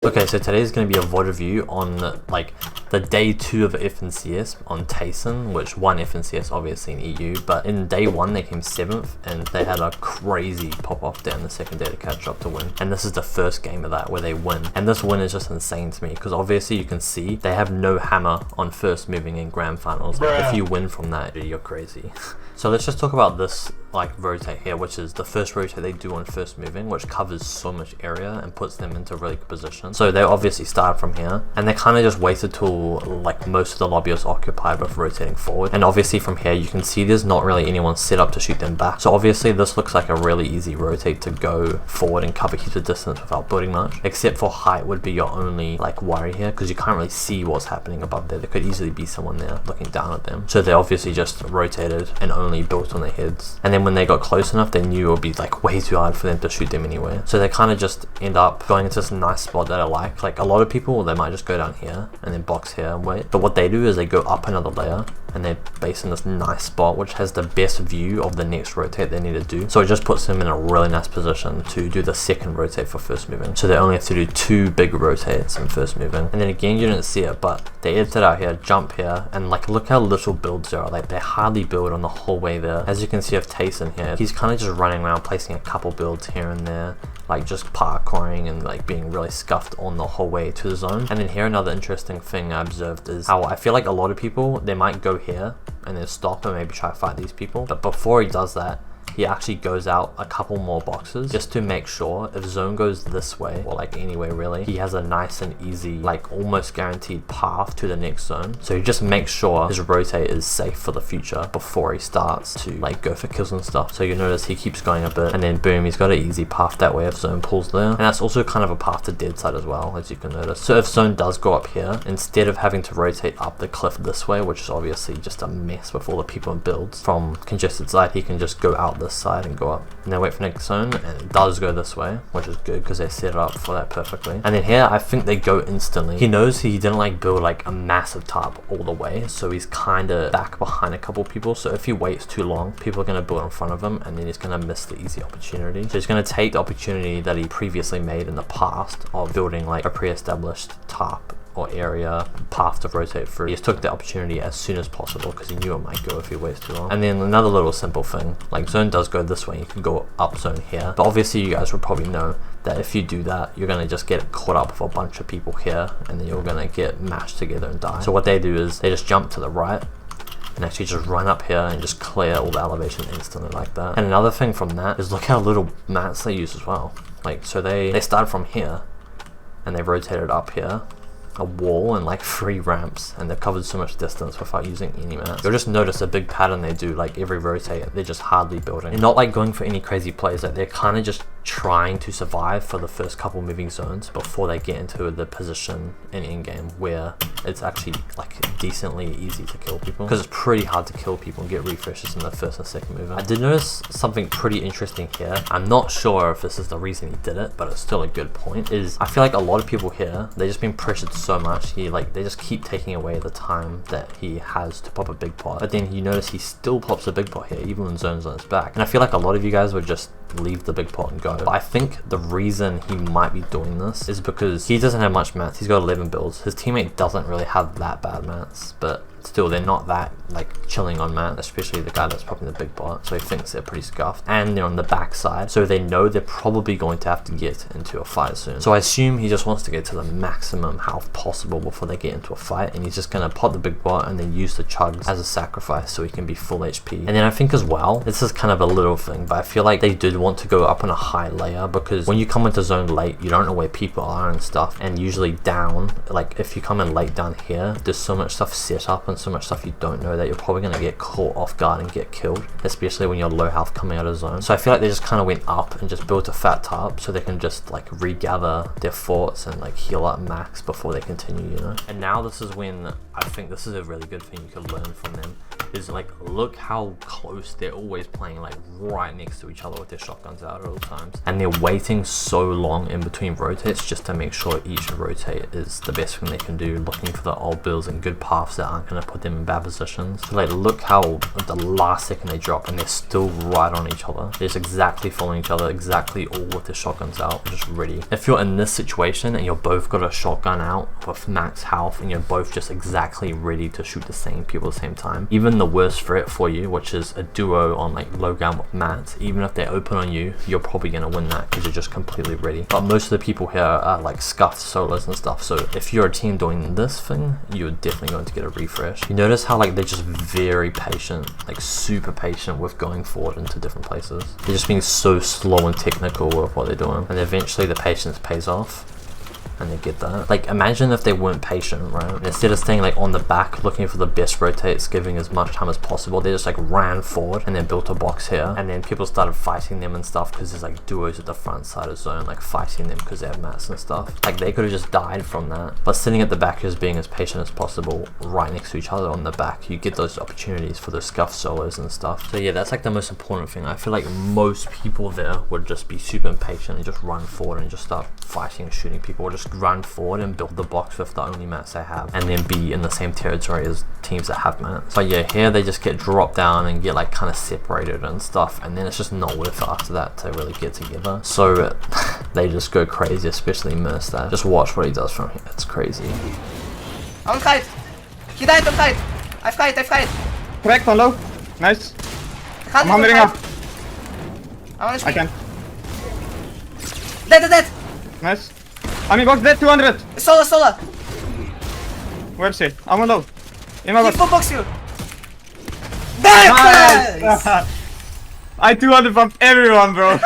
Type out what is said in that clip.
Okay, so today's going to be a VOD review on like the day 2 of FNCS on Tayson, which won FNCS obviously in EU, but in day 1 they came 7th and they had a crazy pop off down the second day to catch up to win. And this is the first game of that where they win. And this win is just insane to me because obviously you can see they have no hammer on first moving in grand finals. If you win from that, you're crazy. So let's just talk about this like rotate here, which is the first rotate they do on first moving, which covers so much area and puts them into a really good position. So they obviously start from here and they kind of just waited till like most of the lobby was occupied with rotating forward. And obviously from here you can see there's not really anyone set up to shoot them back. So obviously this looks like a really easy rotate to go forward and cover heaps of distance without building much, except for height would be your only like worry here because you can't really see what's happening above there. There could easily be someone there looking down at them. So they obviously just rotated and only built on their heads. And then when they got close enough, they knew it would be like way too hard for them to shoot them anyway. So they kind of just end up going into this nice spot that I like. Like a lot of people, they might just go down here and then box here and wait. But what they do is they go up another layer and they're based in this nice spot which has the best view of the next rotate they need to do. So it just puts them in a really nice position to do the second rotate for first moving. So they only have to do 2 big rotates in first moving. And then again, you didn't see it, but they edited out here, jump here, and like look how little builds there are. Like they hardly build on the whole way there. As you can see of Tayson here, he's kind of just running around placing a couple builds here and there, like just parkouring and like being really scuffed on the whole way to the zone. And then here another interesting thing I observed is how I feel like a lot of people, they might go here and then stop and maybe try to fight these people, but before he does that, he actually goes out a couple more boxes just to make sure if zone goes this way or like anyway really, he has a nice and easy like almost guaranteed path to the next zone. So he just makes sure his rotate is safe for the future before he starts to like go for kills and stuff. So you notice he keeps going a bit and then boom, he's got an easy path that way if zone pulls there. And that's also kind of a path to dead side as well, as you can notice. So if zone does go up here, instead of having to rotate up the cliff this way, which is obviously just a mess with all the people and builds from congested side, he can just go out this side and go up and then wait for next zone, and it does go this way, which is good because they set it up for that perfectly. And then here I think they go instantly. He knows he didn't like build like a massive tarp all the way, so he's kind of back behind a couple people. So if he waits too long, people are going to build in front of him and then he's going to miss the easy opportunity. So he's going to take the opportunity that he previously made in the past of building like a pre-established tarp or area path to rotate through. He just took the opportunity as soon as possible because he knew it might go if he waits too long. And then another little simple thing, like zone does go this way, you can go up zone here, but obviously you guys will probably know that if you do that, you're going to just get caught up with a bunch of people here and then you're going to get mashed together and die. So what they do is they just jump to the right and actually just run up here and just clear all the elevation instantly like that. And another thing from that is look how little mats they use as well. Like so they start from here and they rotated up here, a wall and like 3 ramps, and they've covered so much distance without using any mats. You'll just notice a big pattern they do, like every rotate they're just hardly building and not like going for any crazy plays. Like they're kind of just trying to survive for the first couple moving zones before they get into the position in in-game where it's actually like decently easy to kill people, because it's pretty hard to kill people and get refreshes in the first and second movement. I did notice something pretty interesting here. I'm not sure if this is the reason he did it, but it's still a good point. Is I feel like a lot of people here, they've just been pressured so much. They just keep taking away the time that he has to pop a big pot, but then you notice he still pops a big pot here even when zone's on his back. And I feel like a lot of you guys would just leave the big pot and go. But I think the reason he might be doing this is because he doesn't have much mats. He's got 11 builds. His teammate doesn't really have that bad mats, but still they're not that like chilling on mat, especially the guy that's popping the big bot. So he thinks they're pretty scuffed and they're on the back side, so they know they're probably going to have to get into a fight soon. So I assume he just wants to get to the maximum health possible before they get into a fight, and he's just going to pop the big bot and then use the chugs as a sacrifice so he can be full HP. And then I think as well, this is kind of a little thing, but I feel like they did want to go up on a high layer because when you come into zone late, you don't know where people are and stuff, and usually down, like if you come in late down here, there's so much stuff set up and so much stuff you don't know that you're probably going to get caught off guard and get killed, especially when you're low health coming out of zone. So I feel like they just kind of went up and just built a fat tarp so they can just like regather their forts and like heal up max before they continue, you know. And now this is when I think this is a really good thing you can learn from them, is like, look how close they're always playing, like right next to each other with their shotguns out at all times. And they're waiting so long in between rotates just to make sure each rotate is the best thing they can do, looking for the old builds and good paths that aren't going to put them in bad positions. So like, look how the last second they drop and they're still right on each other. They're just exactly following each other, exactly all with their shotguns out, just ready. If you're in this situation and you're both got a shotgun out with max health and you're both just exactly ready to shoot the same people at the same time, even the worst threat for you, which is a duo on like low ground with mats, even if they're open on you, you're probably going to win that because you're just completely ready. But most of the people here are like scuffed solos and stuff, so if you're a team doing this thing, you're definitely going to get a refresh. You notice how like they're just very patient, like super patient with going forward into different places. They're just being so slow and technical with what they're doing, and eventually the patience pays off and they get that. Like, imagine if they weren't patient, right? And instead of staying like on the back looking for the best rotates, giving as much time as possible, they just like ran forward and then built a box here, and then people started fighting them and stuff because there's like duos at the front side of zone, like fighting them because they have mats and stuff. Like, they could have just died from that. But sitting at the back, just being as patient as possible right next to each other on the back, you get those opportunities for those scuff solos and stuff. So yeah, that's like the most important thing. I feel like most people there would just be super impatient and just run forward and just start fighting and shooting people, or just run forward and build the box with the only mats they have, and then be in the same territory as teams that have mats. So yeah, here they just get dropped down and get like kind of separated and stuff, and then it's just not worth it after that to really get together. So they just go crazy, especially Mercer. Just watch what he does from here. It's crazy. On kite! He died on kite! I've kite! Cracked on low. Nice. I'm hammering up. I can. Dead! Nice. I'm in box dead, 200. Sola! Where's he? I'm on low. In my He box. full box you! Dead! Nice. I 200 bumped everyone, bro.